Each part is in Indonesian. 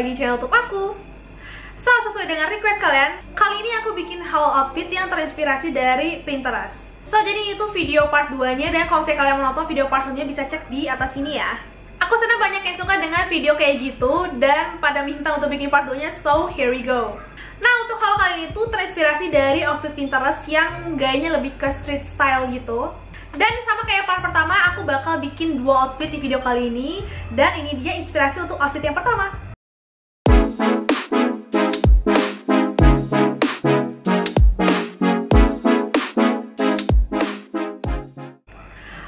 lagi channel YouTube aku. So, sesuai dengan request kalian, kali ini aku bikin haul outfit yang terinspirasi dari Pinterest. So, jadi itu video part 2-nya, dan kalau misalnya kalian mau nonton video part 1-nya bisa cek di atas sini ya. Aku senang banyak yang suka dengan video kayak gitu, dan pada minta untuk bikin part 2-nya, so here we go. Nah, untuk haul kali ini tuh terinspirasi dari outfit Pinterest yang gayanya lebih ke street style gitu. Dan sama kayak part pertama, aku bakal bikin 2 outfit di video kali ini. Dan ini dia inspirasi untuk outfit yang pertama.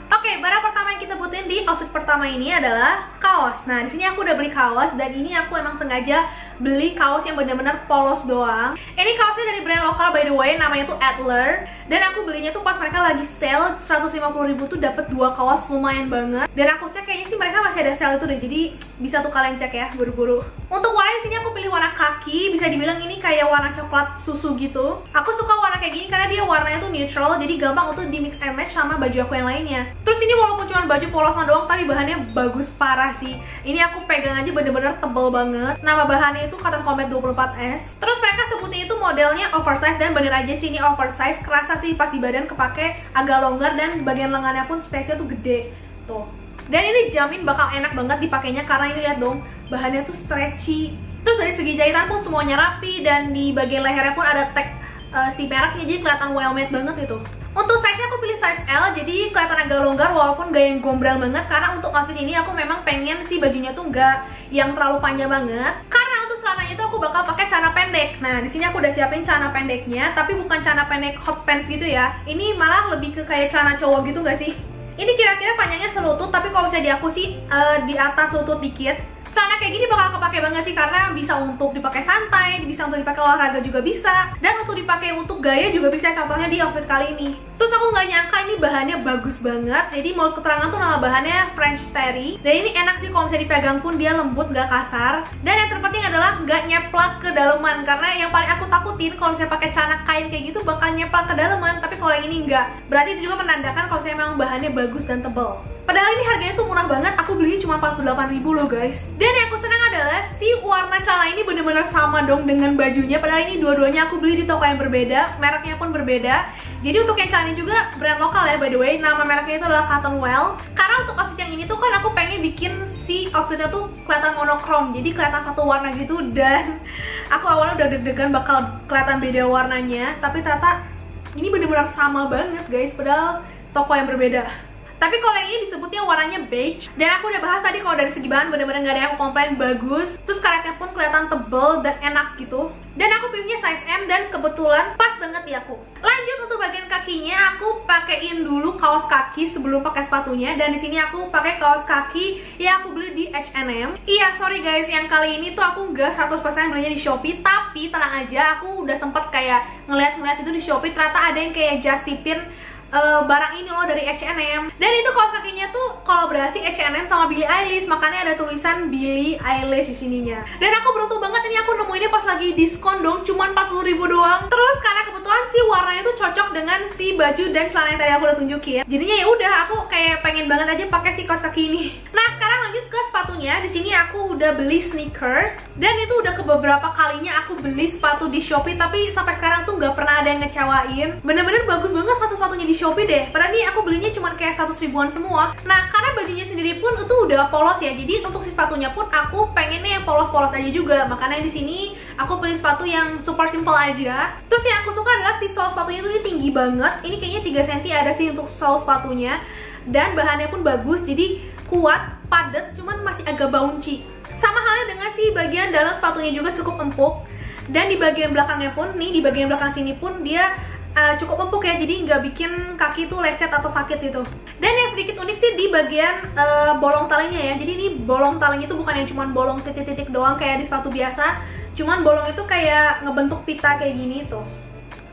Oke, barang pertama yang kita butuhin di outfit pertama ini adalah kaos. Nah, di sini aku udah beli kaos, dan ini aku emang sengaja beli kaos yang bener-bener polos doang. Ini kaosnya dari brand lokal by the way, namanya tuh Adler. Dan aku belinya tuh pas mereka lagi sale 150.000 tuh dapat 2 kaos, lumayan banget. Dan aku cek kayaknya sih mereka masih ada sale itu deh, jadi bisa tuh kalian cek ya, buru-buru. Untuk warna di sini aku pilih warna kaki, bisa dibilang ini kayak warna coklat susu gitu. Aku suka warna kayak gini karena dia warnanya tuh neutral, jadi gampang untuk di mix and match sama baju aku yang lainnya. Terus ini walaupun cuma baju polosan doang, tapi bahannya bagus parah sih. Ini aku pegang aja bener-bener tebel banget. Nama bahannya itu Cotton Combat 24S. Terus mereka sebutnya itu modelnya oversize, dan bener aja sih ini oversize. Kerasa sih pas di badan kepake agak longgar, dan bagian lengannya pun space-nya tuh gede. Tuh. Dan ini jamin bakal enak banget dipakainya karena ini lihat dong, bahannya tuh stretchy. Terus dari segi jahitan pun semuanya rapi, dan di bagian lehernya pun ada tag si mereknya, jadi kelihatan well made banget itu. Untuk size-nya aku pilih size L, jadi kelihatan agak longgar walaupun gak yang gombrang banget. Karena untuk outfit ini aku memang pengen si bajunya tuh gak yang terlalu panjang banget. Karena untuk celananya tuh aku bakal pakai celana pendek. Nah, di sini aku udah siapin celana pendeknya, tapi bukan celana pendek hot pants gitu ya. Ini malah lebih ke kayak celana cowok gitu gak sih? Ini kira-kira panjangnya selutut, tapi kalau misalnya di aku sih di atas lutut dikit. Celana kayak gini bakal kepake banget sih, karena bisa untuk dipakai santai, bisa untuk dipakai olahraga juga bisa, dan untuk dipakai untuk gaya juga bisa, contohnya di outfit kali ini. Terus aku nggak nyangka ini bahannya bagus banget. Jadi mau keterangan tuh nama bahannya French Terry, dan ini enak sih kalau misalnya dipegang pun dia lembut, nggak kasar. Dan yang terpenting adalah nggak nyeplak ke daleman, karena yang paling aku takutin kalau misalnya pakai celana kain kayak gitu bakal nyeplak ke daleman, tapi kalau yang ini nggak. Berarti itu juga menandakan kalau misalnya memang bahannya bagus dan tebal. Padahal ini harganya tuh murah banget, aku belinya cuma 48.000 loh guys. Dan yang aku senang adalah si warna celana ini bener-bener sama dong dengan bajunya. Padahal ini dua-duanya aku beli di toko yang berbeda, mereknya pun berbeda. Jadi untuk yang celana juga brand lokal ya by the way, nama mereknya itu adalah Cottonwell. Karena untuk outfit yang ini tuh kan aku pengen bikin si outfitnya tuh kelihatan monokrom, jadi kelihatan satu warna gitu. Dan aku awalnya udah deg-degan bakal kelihatan beda warnanya, tapi ternyata ini bener-bener sama banget guys, padahal toko yang berbeda. Tapi kalau yang ini disebutnya warnanya beige. Dan aku udah bahas tadi kalau dari segi bahan bener-bener gak ada yang aku komplain, bagus. Terus karetnya pun kelihatan tebel dan enak gitu. Dan aku pilihnya size M, dan kebetulan pas banget di aku. Lanjut untuk bagian kakinya, aku pakein dulu kaos kaki sebelum pakai sepatunya. Dan di sini aku pakai kaos kaki yang aku beli di H&M. Iya, sorry guys, yang kali ini tuh aku nggak 100% belinya di Shopee. Tapi tenang aja, aku udah sempet kayak ngeliat-ngeliat itu di Shopee. Ternyata ada yang kayak just tipin barang ini loh dari H&M. Dan itu kaos kakinya tuh kolaborasi H&M sama Billie Eilish, makanya ada tulisan Billie Eilish di sininya. Dan aku beruntung banget ini aku nemuinnya pas lagi diskon dong, cuma 40.000 doang. Terus karena kebetulan sih warnanya tuh cocok dengan si baju dan celana yang tadi aku udah tunjukin. Jadinya ya udah, aku kayak pengen banget aja pakai si kaos kaki ini. Nah, sekarang lanjut ke sepatunya. Di sini aku udah beli sneakers, dan itu udah ke beberapa kalinya aku beli sepatu di Shopee, tapi sampai sekarang tuh nggak pernah ada yang ngecewain. Bener-bener bagus banget sepatu-sepatunya di Shopee deh. Padahal nih aku belinya cuma kayak 100 ribuan semua. Nah, karena bajunya sendiri pun itu udah polos ya, jadi untuk si sepatunya pun aku pengennya yang polos-polos aja juga. Makanya di sini aku pilih sepatu yang super simple aja. Terus yang aku suka adalah si sol sepatunya tuh ini tinggi banget. Ini kayaknya 3 cm ada sih untuk sol sepatunya. Dan bahannya pun bagus, jadi kuat, padat, cuman masih agak bouncy. Sama halnya dengan si bagian dalam sepatunya juga cukup empuk. Dan di bagian belakangnya pun, nih di bagian belakang sini pun dia cukup empuk ya, jadi nggak bikin kaki tuh lecet atau sakit gitu. Dan yang sedikit unik sih di bagian bolong talinya ya. Jadi ini bolong talinya itu bukan yang cuman bolong titik-titik doang kayak di sepatu biasa, cuman bolong itu kayak ngebentuk pita kayak gini tuh.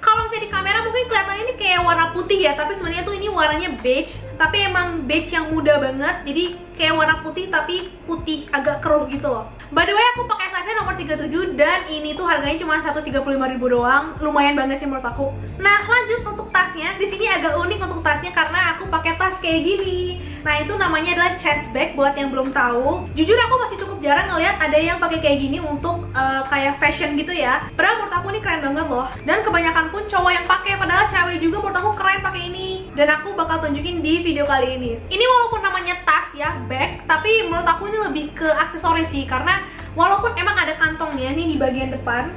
Kalau misalnya di kamera mungkin kelihatannya ini kayak warna putih ya, tapi sebenarnya tuh ini warnanya beige, tapi emang beige yang muda banget, jadi kayak warna putih tapi putih agak keruh gitu loh. By the way, aku pakai size size-nya nomor 37 dan ini tuh harganya cuma 135.000 doang. Lumayan banget sih menurut aku. Nah, lanjut untuk tasnya. Di sini agak unik untuk tasnya karena aku pakai tas kayak gini. Nah, itu namanya adalah chest bag buat yang belum tahu. Jujur aku masih cukup jarang ngeliat ada yang pakai kayak gini untuk kayak fashion gitu ya. Padahal menurut aku ini keren banget loh. Dan kebanyakan pun cowok yang pakai, padahal cewek juga menurut aku keren pakai ini. Dan aku bakal tunjukin di video kali ini. Ini walaupun namanya tas ya, bag, tapi menurut aku ini lebih ke aksesoris sih karena walaupun emang ada kantongnya nih di bagian depan,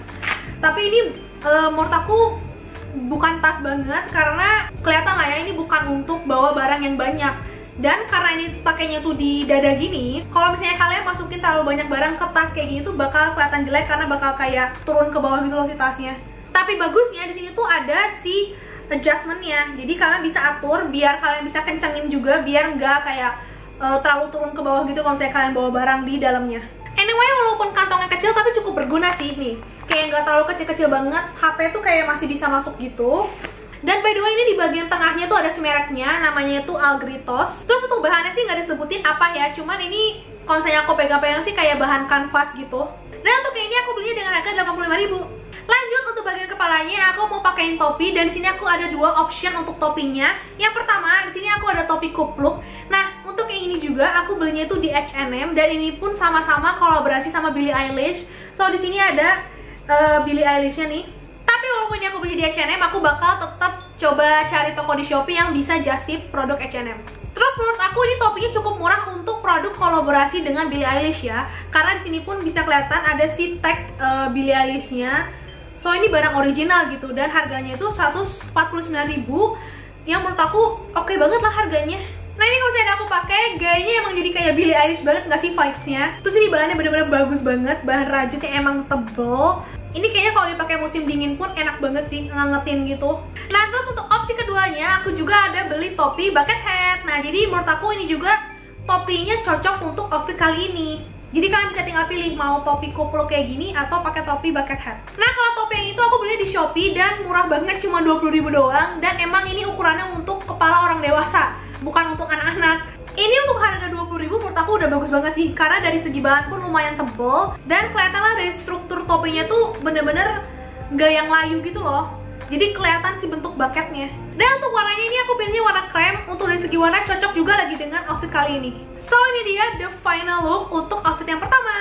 tapi ini menurut aku bukan tas banget karena kelihatan lah ya ini bukan untuk bawa barang yang banyak. Dan karena ini pakainya tuh di dada gini, kalau misalnya kalian masukin terlalu banyak barang ke tas kayak gini tuh bakal kelihatan jelek karena bakal kayak turun ke bawah gitu loh si tasnya. Tapi bagusnya di sini tuh ada si adjustmentnya, jadi kalian bisa atur biar kalian bisa kencengin juga biar nggak kayak terlalu turun ke bawah gitu kalau misalnya kalian bawa barang di dalamnya. Anyway, walaupun kantongnya kecil tapi cukup berguna sih nih. Kayak nggak terlalu kecil-kecil banget, HP tuh kayak masih bisa masuk gitu. Dan by the way ini di bagian tengahnya tuh ada mereknya, namanya tuh Algritos. Terus untuk bahannya sih nggak disebutin apa ya, cuman ini kalau misalnya aku pegang-pegang sih kayak bahan kanvas gitu. Dan untuk ini aku belinya dengan harga 85.000. Lanjut untuk bagian kepalanya, aku mau pakein topi dan di sini aku ada dua option untuk topinya. Yang pertama, di sini aku ada topi kupluk. Nah, untuk yang ini juga aku belinya itu di H&M dan ini pun sama-sama kolaborasi sama Billie Eilish. So di sini ada Billie Eilish-nya nih. Tapi walaupun aku beli di H&M, aku bakal tetap coba cari toko di Shopee yang bisa just tip produk H&M. Terus menurut aku ini topinya cukup murah untuk produk kolaborasi dengan Billie Eilish ya. Karena di sini pun bisa kelihatan ada si tag Billie Eilish-nya. So ini barang original gitu dan harganya itu 149.000 yang menurut aku oke banget lah harganya. Nah ini kalau misalnya aku pakai, gayanya emang jadi kayak Billie Eilish banget gak sih vibes-nya. Terus ini bahannya bener-bener bagus banget, bahan rajutnya emang tebel. Ini kayaknya kalau dipakai musim dingin pun enak banget sih, ngangetin gitu. Nah terus untuk opsi keduanya, aku juga ada beli topi bucket hat. Nah jadi menurut aku ini juga topinya cocok untuk outfit kali ini. Jadi kalian bisa tinggal pilih mau topi kupluk kayak gini atau pakai topi bucket hat. Nah kalau topi yang itu aku beli di Shopee dan murah banget, cuma 20.000 doang. Dan emang ini ukurannya untuk kepala orang dewasa, bukan untuk anak-anak. Ini untuk harga 20.000 menurut aku udah bagus banget sih, karena dari segi bahan pun lumayan tebel dan kelihatan lah dari struktur topinya tuh bener-bener gak yang layu gitu loh. Jadi kelihatan sih bentuk bucketnya. Dan untuk warnanya ini aku pilihnya warna krem. Untuk dari segi warna cocok juga lagi dengan outfit kali ini. So ini dia the final look untuk outfit yang pertama.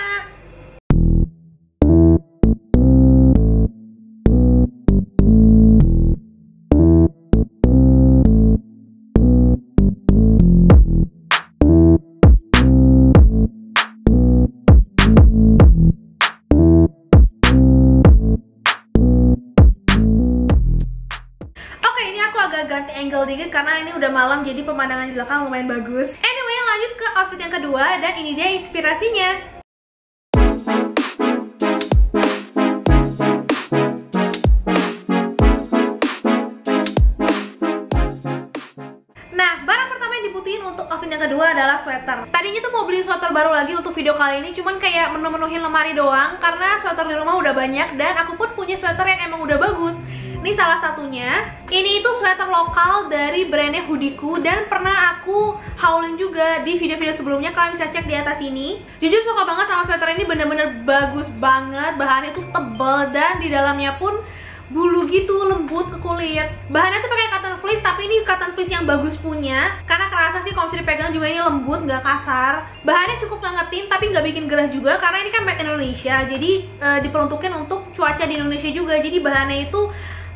Ganti angle dikit karena ini udah malam jadi pemandangan di belakang lumayan bagus. Anyway, lanjut ke outfit yang kedua dan ini dia inspirasinya. Nah, barang pertama yang dibutuhin untuk outfit yang kedua adalah sweater. Tadinya tuh mau beli sweater baru lagi untuk video kali ini, cuman kayak menu-menuhin lemari doang karena sweater di rumah udah banyak dan aku pun punya sweater yang emang udah bagus. Ini salah satunya. Ini itu sweater lokal dari brandnya Hoodieku dan pernah aku haulin juga di video-video sebelumnya. Kalian bisa cek di atas ini. Jujur suka banget sama sweater ini, bener-bener bagus banget. Bahannya tuh tebal dan di dalamnya pun bulu gitu, lembut ke kulit. Bahannya tuh pakai cotton fleece, tapi ini cotton fleece yang bagus punya. Karena kerasa sih kalau misalnya dipegang juga ini lembut, nggak kasar. Bahannya cukup ngangetin, tapi nggak bikin gerah juga karena ini kan made Indonesia. Jadi diperuntukkan untuk cuaca di Indonesia juga. Jadi bahannya itu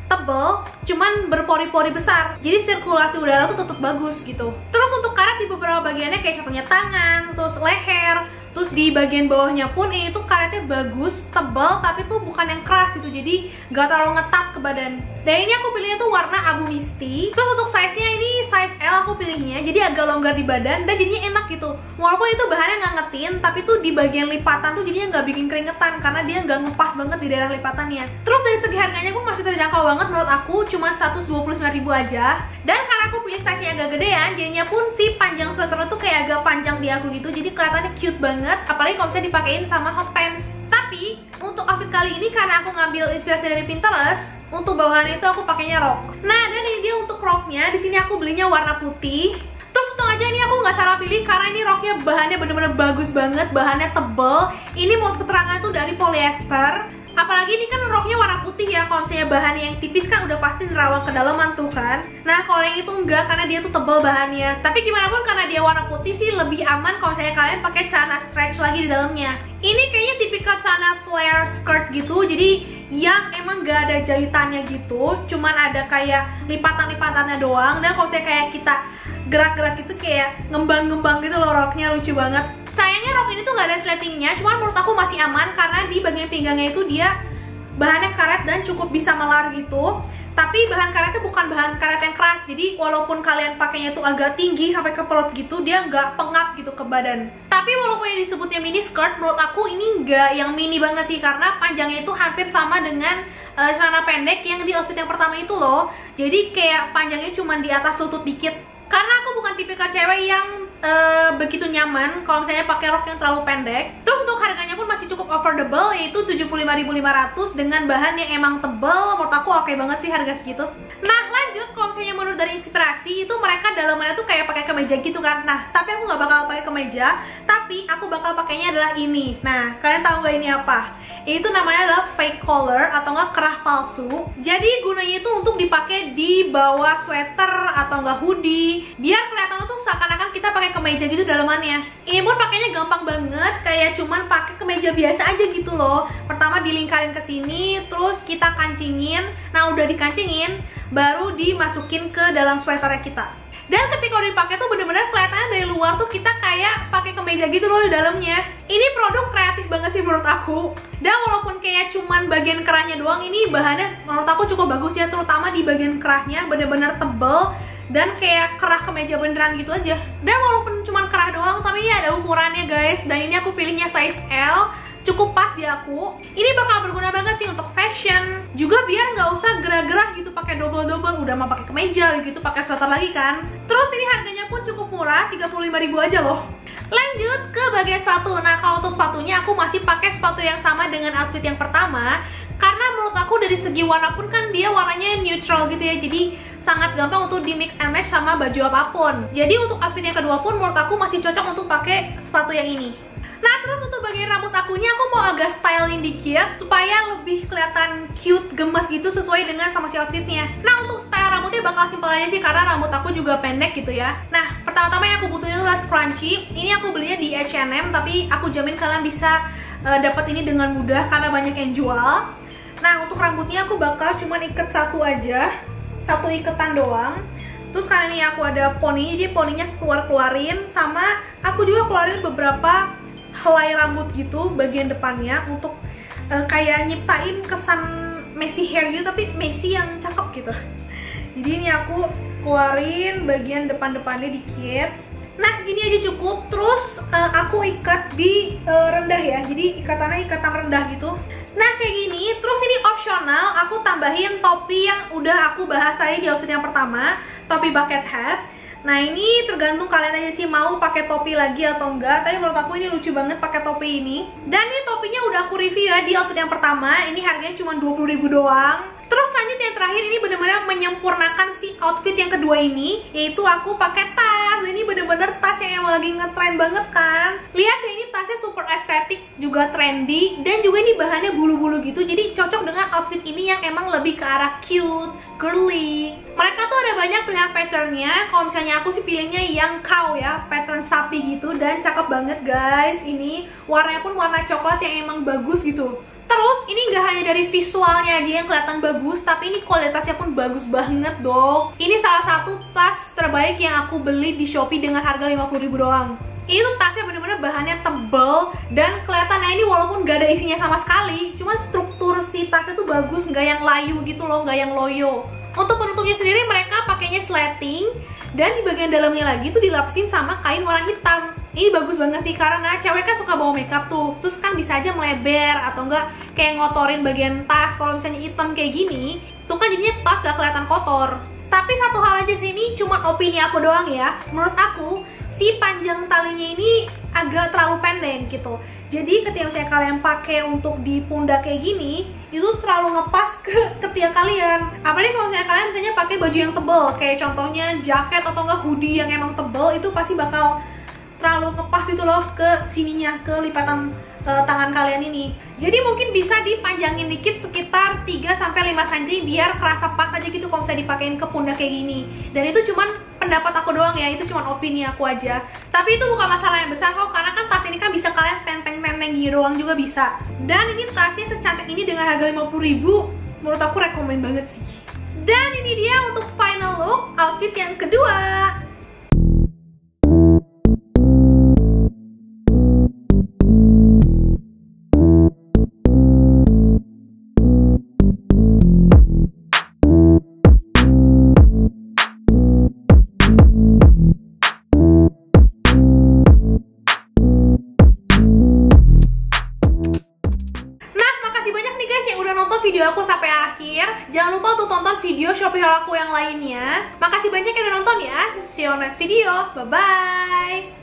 tebel, cuman berpori-pori besar. Jadi sirkulasi udara tuh tetap bagus gitu. Terus untuk karat di beberapa bagiannya kayak contohnya tangan, terus leher, terus di bagian bawahnya pun ini tuh karetnya bagus, tebal, tapi tuh bukan yang keras gitu. Jadi gak terlalu ngetat ke badan. Dan ini aku pilihnya tuh warna abu misty. Terus untuk size-nya ini size L aku pilihnya, jadi agak longgar di badan dan jadinya enak gitu. Walaupun itu bahannya ngangetin, tapi tuh di bagian lipatan tuh jadinya nggak bikin keringetan karena dia nggak ngepas banget di daerah lipatannya. Terus dari segi harganya pun masih terjangkau banget menurut aku, cuma 129.000 aja. Dan karena aku pilih size-nya agak gedean, jadinya pun si panjang sweater tuh kayak agak panjang di aku gitu. Jadi kelihatannya cute banget, apalagi kalau misalnya dipakein sama hot pants. Tapi untuk outfit kali ini karena aku ngambil inspirasi dari Pinterest, untuk bawahan itu aku pakainya rok. Nah, dan ini dia untuk roknya. Di sini aku belinya warna putih. Terus untung aja aja ini aku nggak salah pilih karena ini roknya bahannya bener-bener bagus banget, bahannya tebel. Ini menurut keterangan tuh dari polyester. Apalagi ini kan roknya warna putih ya, kalau misalnya bahannya yang tipis kan udah pasti nerawang ke dalaman tuh kan. Nah kalau yang itu enggak, karena dia tuh tebel bahannya. Tapi gimana pun karena dia warna putih sih lebih aman kalau misalnya kalian pakai celana stretch lagi di dalamnya. Ini kayaknya tipikal celana flare skirt gitu, jadi yang emang gak ada jahitannya gitu, cuman ada kayak lipatan-lipatannya doang. Dan kalau misalnya kayak kita gerak-gerak gitu kayak ngembang-ngembang gitu loh roknya, lucu banget. Sayangnya rok ini tuh gak ada sletingnya, cuman menurut aku masih aman karena di bagian pinggangnya itu dia bahannya karet dan cukup bisa melar gitu. Tapi bahan karetnya bukan bahan karet yang keras, jadi walaupun kalian pakainya tuh agak tinggi sampai ke perut gitu, dia nggak pengap gitu ke badan. Tapi walaupun yang disebutnya mini skirt, menurut aku ini nggak yang mini banget sih, karena panjangnya itu hampir sama dengan celana pendek yang di outfit yang pertama itu loh. Jadi kayak panjangnya cuma di atas lutut dikit. Karena aku bukan tipikal cewek yang begitu nyaman kalau misalnya pakai rok yang terlalu pendek. Terus untuk harganya pun masih cukup affordable, yaitu 75.500 dengan bahan yang emang tebel. Menurut aku oke banget sih harga segitu. Nah lanjut, kalau misalnya menurut dari inspirasi itu mereka dalamannya tuh kayak pakai kemeja gitu kan. Nah tapi aku nggak bakal pakai kemeja, tapi aku bakal pakainya adalah ini. Nah kalian tahu gak ini apa? Itu namanya adalah fake collar atau enggak kerah palsu. Jadi gunanya itu untuk dipakai di bawah sweater atau enggak hoodie, biar kelihatan tuh seakan-akan kita pakai kemeja gitu dalamannya. Ini pun pakainya gampang banget, kayak cuman pakai kemeja biasa aja gitu loh. Pertama dilingkarin ke sini, terus kita kancingin. Nah udah dikancingin, baru dimasukin ke dalam sweaternya kita. Dan ketika udah dipakai tuh bener-bener kelihatannya dari luar tuh kita kayak pakai kemeja gitu loh di dalamnya. Ini produk kreatif banget sih menurut aku. Dan walaupun kayak cuman bagian kerahnya doang, ini bahannya menurut aku cukup bagus ya, terutama di bagian kerahnya bener-bener tebel dan kayak kerah kemeja beneran gitu aja. Dan walaupun cuman kerah doang, tapi ini ada ukurannya guys. Dan ini aku pilihnya size L, cukup pas di aku. Ini bakal berguna banget sih untuk fashion. Juga biar nggak usah gerah-gerah gitu pakai double-double, udah mau pakai kemeja gitu, pakai sweater lagi kan. Terus ini harganya pun cukup murah, 35.000 aja loh. Lanjut ke bagian sepatu. Nah kalau untuk sepatunya aku masih pakai sepatu yang sama dengan outfit yang pertama, karena menurut aku dari segi warna pun kan dia warnanya neutral gitu ya, jadi sangat gampang untuk di mix and match sama baju apapun. Jadi untuk outfit yang kedua pun menurut aku masih cocok untuk pakai sepatu yang ini. Nah terus untuk bagian rambut akunya aku mau agak styling dikit supaya lebih kelihatan cute, gemes gitu sesuai dengan sama si outfitnya. Nah untuk style rambutnya bakal simpel aja sih karena rambut aku juga pendek gitu ya. Nah pertama-tama yang aku butuhin adalah scrunchie. Ini aku belinya di H&M, tapi aku jamin kalian bisa dapat ini dengan mudah karena banyak yang jual. Nah untuk rambutnya aku bakal cuma ikat satu aja, satu iketan doang. Terus karena ini aku ada poni, jadi poninya keluarin, sama aku juga keluarin beberapa helai rambut gitu bagian depannya untuk kayak nyiptain kesan messy hair gitu, tapi messy yang cakep gitu. Jadi ini aku keluarin bagian depan-depannya dikit. Nah segini aja cukup. Terus aku ikat di rendah ya, jadi ikatannya ikatan rendah gitu. Nah kayak gini. Terus ini opsional, aku tambahin topi yang udah aku bahas tadi di outfit yang pertama, topi bucket hat. Nah ini tergantung kalian aja sih mau pakai topi lagi atau enggak. Tapi menurut aku ini lucu banget pakai topi ini. Dan ini topinya udah aku review ya di outfit yang pertama. Ini harganya cuma 20.000 doang. Terus lanjut yang terakhir, ini bener-bener menyempurnakan si outfit yang kedua ini, yaitu aku pakai tas. Ini bener-bener tas yang emang lagi ngetrend banget kan. Lihat deh, ini tasnya super estetik, juga trendy, dan juga ini bahannya bulu-bulu gitu. Jadi cocok dengan outfit ini yang emang lebih ke arah cute, girly. Mereka tuh ada banyak pilihan patternnya. Kalau misalnya aku sih pilihnya yang cow ya, pattern sapi gitu, dan cakep banget guys. Ini warnanya pun warna coklat yang emang bagus gitu. Terus ini gak hanya dari visualnya aja yang kelihatan bagus, tapi ini kualitasnya pun bagus banget dong. Ini salah satu tas terbaik yang aku beli di Shopee dengan harga 50.000 doang. Ini tuh tasnya bener-bener bahannya tebel, dan kelihatannya ini walaupun gak ada isinya sama sekali, cuman struktur si tasnya tuh bagus, gak yang layu gitu loh, gak yang loyo. Untuk penutupnya sendiri mereka pakainya slating, dan di bagian dalamnya lagi tuh dilapisin sama kain warna hitam. Ini bagus banget sih karena cewek kan suka bawa makeup tuh, terus kan bisa aja melebar atau enggak kayak ngotorin bagian tas. Kalau misalnya hitam kayak gini, tuh kan jadinya tas gak kelihatan kotor. Tapi satu hal aja sih, ini cuma opini aku doang ya. Menurut aku, si panjang talinya ini agak terlalu pendek gitu. Jadi ketika misalnya kalian pakai untuk di pundak kayak gini, itu terlalu ngepas ke ketiak kalian. Apalagi kalau misalnya kalian misalnya pakai baju yang tebel, kayak contohnya jaket atau enggak hoodie yang emang tebel, itu pasti bakal terlalu ngepas itu loh ke sininya, ke lipatan tangan kalian ini. Jadi mungkin bisa dipanjangin dikit sekitar 3-5 cm biar kerasa pas aja gitu kalau misalnya dipakein ke pundak kayak gini. Dan itu cuman pendapat aku doang ya, itu cuman opini aku aja. Tapi itu bukan masalah yang besar kok, karena kan tas ini kan bisa kalian tenteng-tenteng gini doang juga bisa. Dan ini tasnya secantik ini dengan harga 50.000, menurut aku rekomen banget sih. Dan ini dia untuk final look outfit yang kedua. Video aku sampai akhir. Jangan lupa untuk tonton video Shopee haul aku yang lainnya. Makasih banyak yang udah nonton ya. See you on next video. Bye bye.